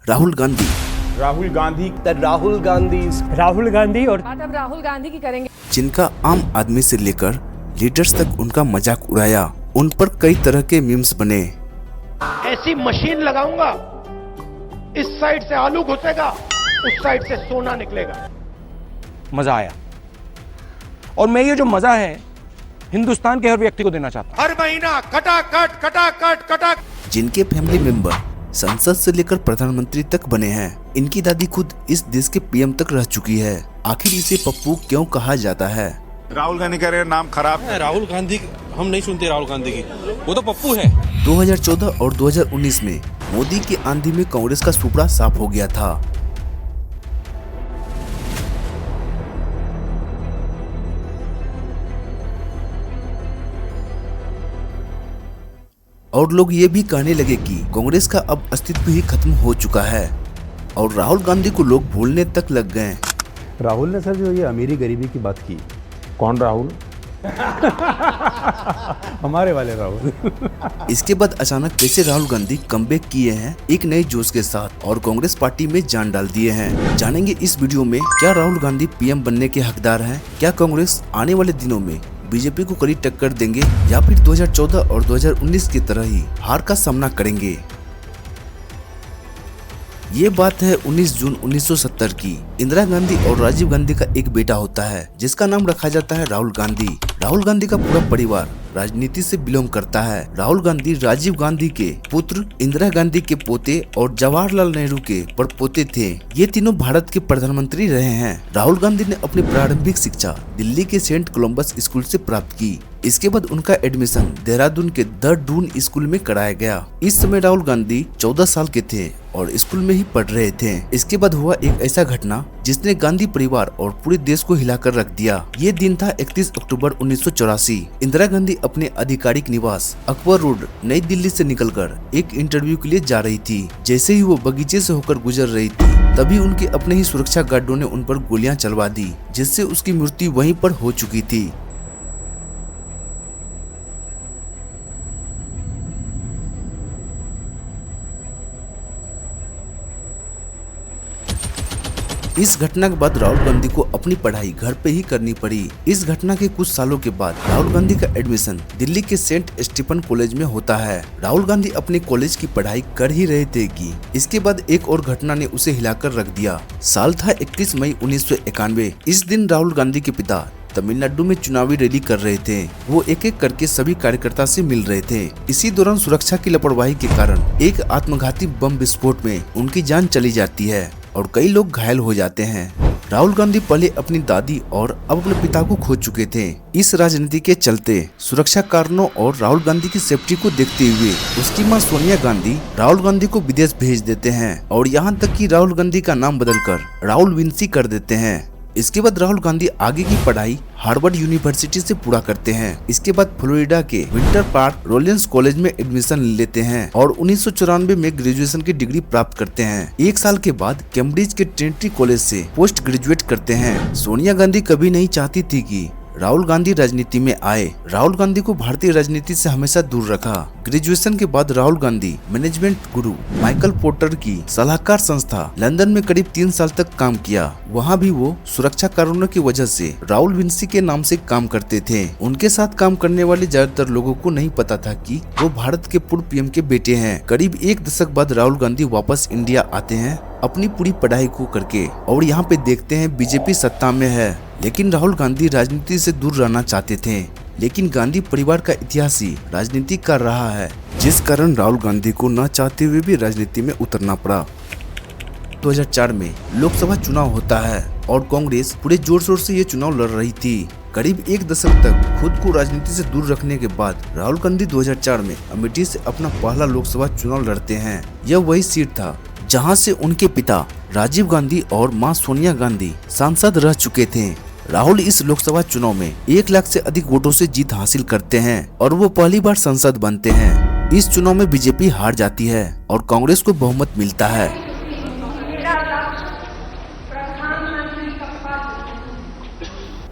राहुल गांधी। राहुल गांधी राहुल गांधी और बात अब राहुल गांधी की करेंगे, जिनका आम आदमी से लेकर लीडर्स तक उनका मजाक उड़ाया। उन पर कई तरह के मीम्स बने। ऐसी मशीन लगाऊंगा, इस साइड से आलू घुसेगा, उस साइड से सोना निकलेगा। मजा आया और मैं ये जो मजा है हिंदुस्तान के हर व्यक्ति को देना चाहता हूं। हर महीना कटाकट। जिनके फैमिली मेंबर संसद से लेकर प्रधानमंत्री तक बने हैं। इनकी दादी खुद इस देश के पीएम तक रह चुकी है। आखिर इसे पप्पू क्यों कहा जाता है? राहुल गांधी का नाम खराब है। राहुल गांधी हम नहीं सुनते राहुल गांधी की, वो तो पप्पू है। 2014 और 2019 में मोदी की आंधी में कांग्रेस का सुपड़ा साफ हो गया था। और लोग ये भी कहने लगे कि कांग्रेस का अब अस्तित्व ही खत्म हो चुका है और राहुल गांधी को लोग भूलने तक लग गए। राहुल ने सर जो ये अमीरी गरीबी की बात की। कौन राहुल? हमारे वाले राहुल। इसके बाद अचानक कैसे राहुल गांधी कमबैक किए हैं एक नए जोश के साथ और कांग्रेस पार्टी में जान डाल दिए हैं। जानेंगे इस वीडियो में, क्या राहुल गांधी पीएम बनने के हकदार हैं? क्या कांग्रेस आने वाले दिनों में बीजेपी को कड़ी टक्कर देंगे या फिर 2014 और 2019 की तरह ही हार का सामना करेंगे? ये बात है 19 जून 1970 की। इंदिरा गांधी और राजीव गांधी का एक बेटा होता है जिसका नाम रखा जाता है राहुल गांधी। राहुल गांधी का पूरा परिवार राजनीति से बिलोंग करता है। राहुल गांधी राजीव गांधी के पुत्र, इंदिरा गांधी के पोते और जवाहरलाल नेहरू के परपोते थे। ये तीनों भारत के प्रधानमंत्री रहे हैं। राहुल गांधी ने अपनी प्रारंभिक शिक्षा दिल्ली के सेंट कोलंबस स्कूल से प्राप्त की। इसके बाद उनका एडमिशन देहरादून के द डून स्कूल में कराया गया। इस समय राहुल गांधी 14 साल के थे और स्कूल में ही पढ़ रहे थे। इसके बाद हुआ एक ऐसा घटना जिसने गांधी परिवार और पूरे देश को हिलाकर रख दिया। ये दिन था 31 अक्टूबर 1984। इंदिरा गांधी अपने आधिकारिक निवास अकबर रोड नई दिल्ली से निकलकर एक इंटरव्यू के लिए जा रही थी। जैसे ही वो बगीचे से होकर गुजर रही थी तभी उनके अपने ही सुरक्षा गार्डों ने उन पर गोलियां चलवा दी, जिससे उसकी मृत्यु वहीं पर हो चुकी थी। इस घटना के बाद राहुल गांधी को अपनी पढ़ाई घर पे ही करनी पड़ी। इस घटना के कुछ सालों के बाद राहुल गांधी का एडमिशन दिल्ली के सेंट स्टीफन कॉलेज में होता है। राहुल गांधी अपने कॉलेज की पढ़ाई कर ही रहे थे कि इसके बाद एक और घटना ने उसे हिलाकर रख दिया। साल था 21 मई 1991। इस दिन राहुल गांधी के पिता तमिलनाडु में चुनावी रैली कर रहे थे। वो एक एक करके सभी कार्यकर्ता से मिल रहे थे। इसी दौरान सुरक्षा की लापरवाही के कारण एक आत्मघाती बम विस्फोट में उनकी जान चली जाती है और कई लोग घायल हो जाते हैं। राहुल गांधी पहले अपनी दादी और अब अपने पिता को खो चुके थे। इस राजनीति के चलते सुरक्षा कारणों और राहुल गांधी की सेफ्टी को देखते हुए उसकी मां सोनिया गांधी राहुल गांधी को विदेश भेज देते हैं और यहाँ तक कि राहुल गांधी का नाम बदलकर राहुल विंसी कर देते हैं। इसके बाद राहुल गांधी आगे की पढ़ाई हार्वर्ड यूनिवर्सिटी से पूरा करते हैं। इसके बाद फ्लोरिडा के विंटर पार्क रोलिंस कॉलेज में एडमिशन लेते हैं और 1994 में ग्रेजुएशन की डिग्री प्राप्त करते हैं। एक साल के बाद कैम्ब्रिज के ट्रिनिटी कॉलेज से पोस्ट ग्रेजुएट करते हैं। सोनिया गांधी कभी नहीं चाहती थी कि राहुल गांधी राजनीति में आए। राहुल गांधी को भारतीय राजनीति से हमेशा दूर रखा। ग्रेजुएशन के बाद राहुल गांधी मैनेजमेंट गुरु माइकल पोर्टर की सलाहकार संस्था लंदन में करीब 3 साल तक काम किया। वहां भी वो सुरक्षा कारणों की वजह से राहुल विंसी के नाम से काम करते थे। उनके साथ काम करने वाले ज्यादातर लोगों को नहीं पता था कि वो भारत के पूर्व पीएम के बेटे हैं। करीब एक दशक बाद राहुल गांधी वापस इंडिया आते हैं अपनी पूरी पढ़ाई को करके और यहाँ पे देखते हैं बीजेपी सत्ता में है। लेकिन राहुल गांधी राजनीति से दूर रहना चाहते थे। लेकिन गांधी परिवार का इतिहास ही राजनीति कर रहा है, जिस कारण राहुल गांधी को न चाहते हुए भी राजनीति में उतरना पड़ा। 2004 में लोकसभा चुनाव होता है और कांग्रेस पूरे जोर शोर से ये चुनाव लड़ रही थी। करीब एक दशक तक खुद को राजनीति से दूर रखने के बाद राहुल गांधी 2004 में अमेठी से अपना पहला लोकसभा चुनाव लड़ते हैं। यह वही सीट था जहां से उनके पिता राजीव गांधी और मां सोनिया गांधी सांसद रह चुके थे। राहुल इस लोकसभा चुनाव में 1 लाख से अधिक वोटों से जीत हासिल करते हैं और वो पहली बार सांसद बनते हैं। इस चुनाव में बीजेपी हार जाती है और कांग्रेस को बहुमत मिलता है।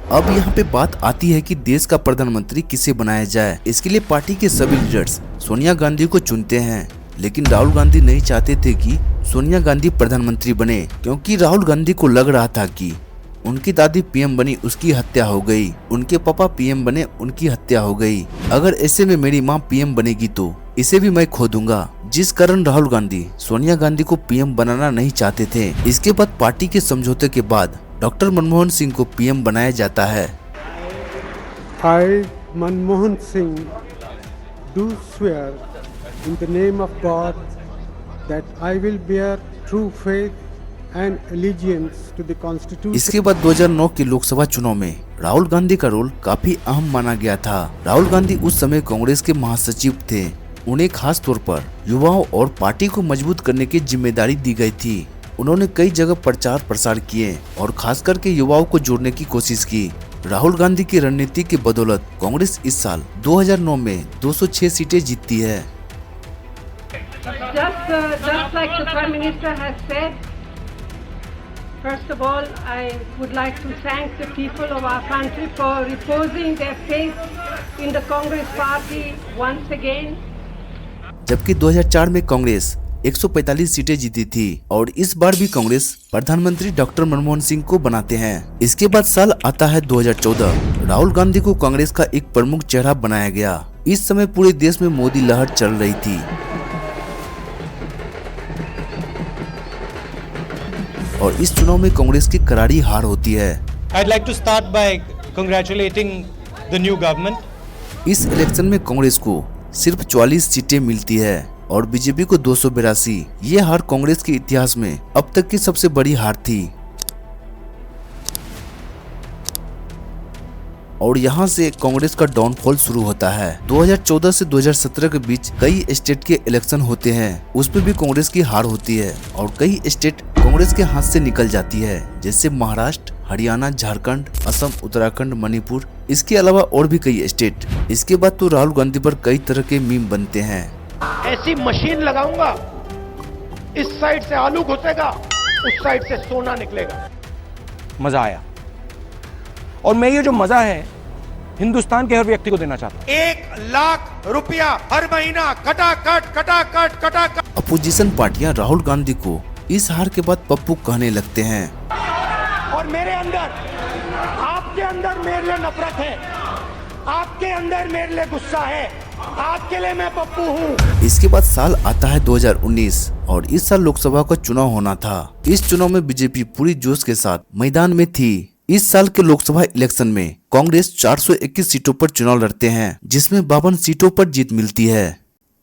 अब यहाँ पे बात आती है कि देश का प्रधानमंत्री किसे बनाया जाए। इसके लिए पार्टी के सभी लीडर्स सोनिया गांधी को चुनते हैं, लेकिन राहुल गांधी नहीं चाहते थे कि सोनिया गांधी प्रधानमंत्री बने, क्योंकि राहुल गांधी को लग रहा था कि उनकी दादी पीएम बनी, उसकी हत्या हो गई, उनके पापा पीएम बने, उनकी हत्या हो गई। अगर ऐसे में मेरी माँ पीएम बनेगी तो इसे भी मैं खो दूंगा, जिस कारण राहुल गांधी सोनिया गांधी को पीएम बनाना नहीं चाहते थे। इसके बाद पार्टी के समझौते के बाद डॉक्टर मनमोहन सिंह को पीएम बनाया जाता है। I, Manmohan Singh, do swear in the name of God that I will bear true faith and allegiance to the Constitution. इसके बाद 2009 के लोकसभा चुनाव में राहुल गांधी का रोल काफी अहम माना गया था। राहुल गांधी उस समय कांग्रेस के महासचिव थे। उन्हें खास तौर पर युवाओं और पार्टी को मजबूत करने की जिम्मेदारी दी गई थी। उन्होंने कई जगह प्रचार प्रसार किए और खास करके युवाओं को जोड़ने की कोशिश की। राहुल गांधी की रणनीति के बदौलत कांग्रेस इस साल 2009 में 206 सीटें जीतती है। Just like the Prime Minister has said, first of all, I would like to thank the people of our country for reposing their faith in the Congress Party once again. जबकि 2004 में कांग्रेस 145 सीटें जीती थी और इस बार भी कांग्रेस प्रधानमंत्री डॉक्टर मनमोहन सिंह को बनाते हैं। इसके बाद साल आता है 2014। राहुल गांधी को कांग्रेस का एक प्रमुख चेहरा बनाया गया। इस समय पूरे देश में मोदी लहर चल रही थी और इस चुनाव में कांग्रेस की करारी हार होती है। I'd like to start by congratulating the new government. इस इलेक्शन में कांग्रेस को सिर्फ 44 सीटें मिलती है और बीजेपी को 282। ये हार कांग्रेस के इतिहास में अब तक की सबसे बड़ी हार थी और यहाँ से कांग्रेस का डाउनफॉल शुरू होता है। 2014 से 2017 के बीच कई स्टेट के इलेक्शन होते हैं, उसमें भी कांग्रेस की हार होती है और कई स्टेट कांग्रेस के हाथ से निकल जाती है, जैसे महाराष्ट्र, हरियाणा, झारखंड, असम, उत्तराखंड, मणिपुर। इसके अलावा और भी कई स्टेट। इसके बाद तो राहुल गांधी पर कई तरह के मीम बनते हैं। ऐसी मशीन लगाऊंगा, इस साइड से आलू घुसेगा, उस साइड से सोना निकलेगा। मजा आया और मैं ये जो मजा है हिंदुस्तान के हर व्यक्ति को देना चाहता हूं। 1 लाख रुपया हर महीना कटा। अपोजिशन पार्टियां राहुल गांधी को इस हार के बाद पप्पू कहने लगते हैं और मेरे अंदर, आपके अंदर मेरे लिए नफरत है, आपके अंदर मेरे लिए गुस्सा है, आपके लिए मैं पप्पू हूँ। इसके बाद साल आता है 2019 और इस साल लोकसभा का चुनाव होना था। इस चुनाव में बीजेपी पूरी जोश के साथ मैदान में थी। इस साल के लोकसभा इलेक्शन में कांग्रेस 421 सीटों पर चुनाव लड़ते हैं, जिसमें 52 सीटों पर जीत मिलती है।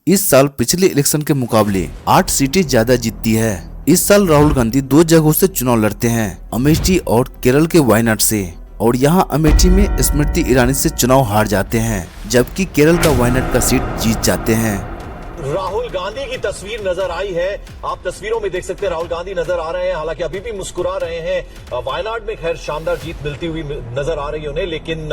इस साल पिछले इलेक्शन के मुकाबले 8 सीटें ज्यादा जीतती है। इस साल राहुल गांधी 2 जगहों से चुनाव लड़ते हैं, अमेठी और केरल के वायनाड से, और यहाँ अमेठी में स्मृति ईरानी से चुनाव हार जाते हैं, जबकि केरल का वायनाड का सीट जीत जाते हैं। राहुल गांधी की तस्वीर नजर आई है, आप तस्वीरों में देख सकते हैं राहुल गांधी नजर आ रहे हैं, हालांकि अभी भी मुस्कुरा रहे हैं। वायनाड में खैर शानदार जीत मिलती हुई नजर आ रही है उन्हें, लेकिन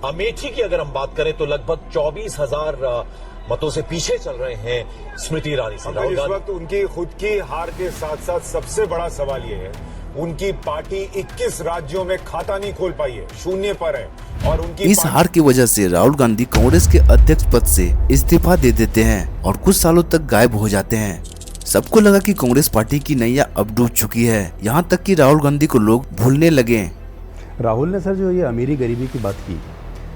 अमेठी की अगर हम बात करें तो लगभग 24,000 मतों से पीछे चल रहे हैं स्मृति ईरानी से। इस वक्त उनकी खुद की हार के साथ साथ सबसे बड़ा सवाल ये है, उनकी पार्टी 21 राज्यों में खाता नहीं खोल पाई है, शून्य पर है। और उनकी इस हार की वजह से राहुल गांधी कांग्रेस के अध्यक्ष पद से इस्तीफा दे देते हैं और कुछ सालों तक गायब हो जाते हैं। सबको लगा कि कांग्रेस पार्टी की नैया अब डूब चुकी है, यहाँ तक कि राहुल गांधी को लोग भूलने लगे। राहुल ने सर जो ये अमीरी गरीबी की बात की।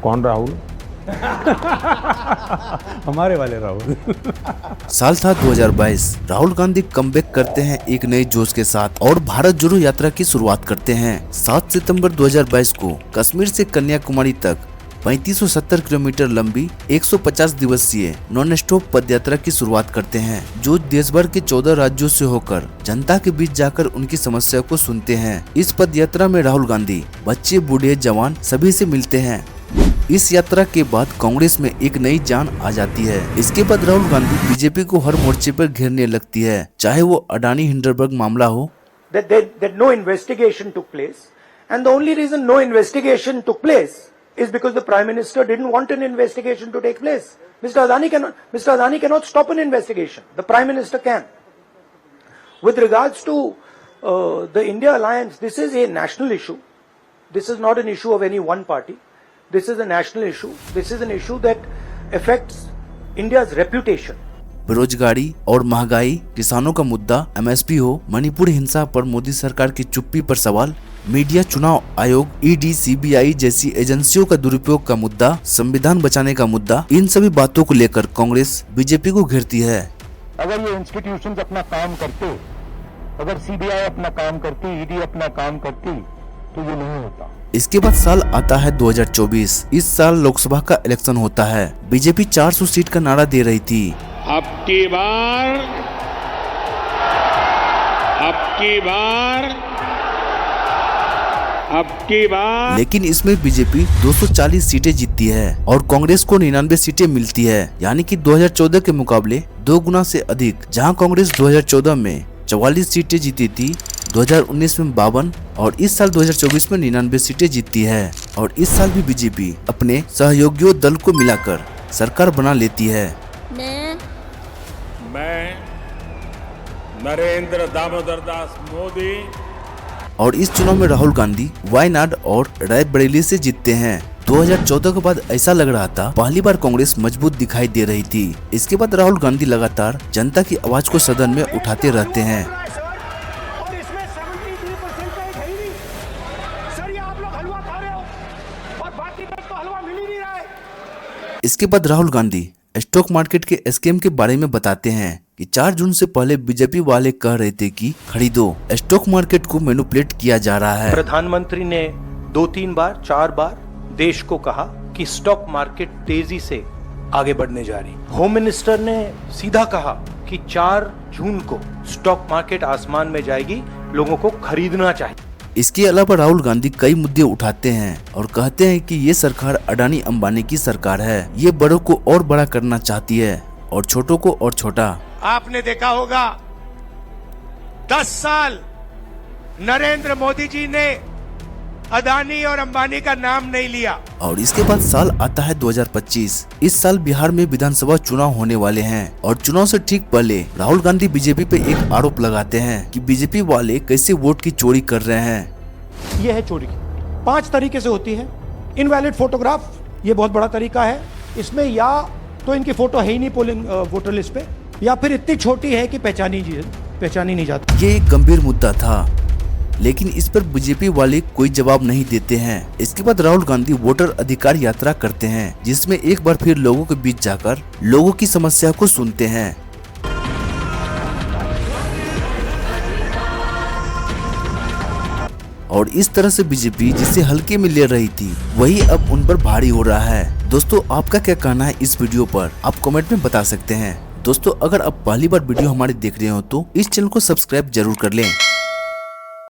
कौन राहुल? हमारे वाले राहुल। साल था 2022। राहुल गांधी कमबैक करते हैं एक नए जोश के साथ और भारत जोड़ो यात्रा की शुरुआत करते हैं। 7 सितंबर 2022 को कश्मीर से कन्याकुमारी तक 3570 किलोमीटर लंबी 150 दिवसीय नॉन स्टॉप पदयात्रा की शुरुआत करते हैं, जो देश भर के 14 राज्यों से होकर जनता के बीच जाकर उनकी समस्या को सुनते हैं। इस पदयात्रा में राहुल गांधी बच्चे, बूढ़े, जवान सभी से मिलते हैं। इस यात्रा के बाद कांग्रेस में एक नई जान आ जाती है। इसके बाद राहुल गांधी बीजेपी को हर मोर्चे पर घेरने लगती है, चाहे वो अडानी हिंडनबर्ग मामला हो। That no investigation took place, and the only reason no investigation took place is because the Prime Minister didn't want an investigation to take place. Mr. Adani cannot stop an investigation. The Prime Minister can. With regards to the India alliance, this is a national issue. This is not an issue of any one party. This is a national issue. This is an issue that affects India's reputation. बेरोजगारी और महंगाई, किसानों का मुद्दा, MSP हो, मणिपुर हिंसा पर मोदी सरकार की चुप्पी पर सवाल, मीडिया, चुनाव आयोग, ED, CBI जैसी एजेंसियों का दुरुपयोग का मुद्दा, संविधान बचाने का मुद्दा, इन सभी बातों को लेकर कांग्रेस बीजेपी को घेरती है। अगर ये इंस्टीट्यूशंस अपना काम करते, अगर CBI अपना काम करती, ED अपना काम करती, तो ये नहीं होता। इसके बाद साल आता है 2024। इस साल लोकसभा का इलेक्शन होता है। बीजेपी 400 सीट का नारा दे रही थी। अब की बार लेकिन इसमें बीजेपी 240 सीटें जीतती है और कांग्रेस को 99 सीटें मिलती है, यानी कि 2014 के मुकाबले 2 गुना से अधिक। जहां कांग्रेस 2014 में 44 सीटें जीती थी, 2019 में 52 और इस साल 2024 में 99 सीटें जीतती है। और इस साल भी बीजेपी अपने सहयोगियों दल को मिलाकर सरकार बना लेती है। मैं नरेंद्र दामोदर दास मोदी। और इस चुनाव में राहुल गांधी वायनाड और रायबरेली से जीतते हैं। 2014 के बाद ऐसा लग रहा था पहली बार कांग्रेस मजबूत दिखाई दे रही थी। इसके बाद राहुल गांधी लगातार जनता की आवाज को सदन में उठाते रहते हैं। इसके बाद राहुल गांधी स्टॉक मार्केट के स्कैम के बारे में बताते हैं कि 4 जून से पहले बीजेपी वाले कह रहे थे कि खरीदो, स्टॉक मार्केट को मैनिपुलेट किया जा रहा है। प्रधानमंत्री ने 2-3 बार 4 बार देश को कहा कि स्टॉक मार्केट तेजी से आगे बढ़ने जा रही। होम मिनिस्टर ने सीधा कहा कि 4 जून को स्टॉक मार्केट आसमान में जाएगी, लोगों को खरीदना चाहिए। इसके अलावा राहुल गांधी कई मुद्दे उठाते हैं और कहते हैं कि ये सरकार अडानी अंबानी की सरकार है। ये बड़ों को और बड़ा करना चाहती है और छोटों को और छोटा। आपने देखा होगा 10 साल नरेंद्र मोदी जी ने अदानी और अंबानी का नाम नहीं लिया। और इसके बाद साल आता है 2025। इस साल बिहार में विधानसभा चुनाव होने वाले हैं और चुनाव से ठीक पहले राहुल गांधी बीजेपी पे एक आरोप लगाते हैं कि बीजेपी वाले कैसे वोट की चोरी कर रहे हैं। यह है चोरी 5 तरीके से होती है। इनवैलिड फोटोग्राफ, ये बहुत बड़ा तरीका है। इसमें या तो इनकी फोटो है ही नहीं पोलिंग वोटर लिस्ट पे, या फिर इतनी छोटी है कि पहचानी नहीं जाती। ये एक गंभीर मुद्दा था, लेकिन इस पर बीजेपी वाले कोई जवाब नहीं देते हैं। इसके बाद राहुल गांधी वोटर अधिकार यात्रा करते हैं, जिसमें एक बार फिर लोगों के बीच जाकर लोगों की समस्या को सुनते हैं। और इस तरह से बीजेपी जिसे हल्के में ले रही थी, वही अब उन पर भारी हो रहा है। दोस्तों, आपका क्या कहना है इस वीडियो पर? आप कमेंट में बता सकते हैं। दोस्तों, अगर आप पहली बार वीडियो हमारे देख रहे हो तो इस चैनल को सब्सक्राइब जरूर कर लें।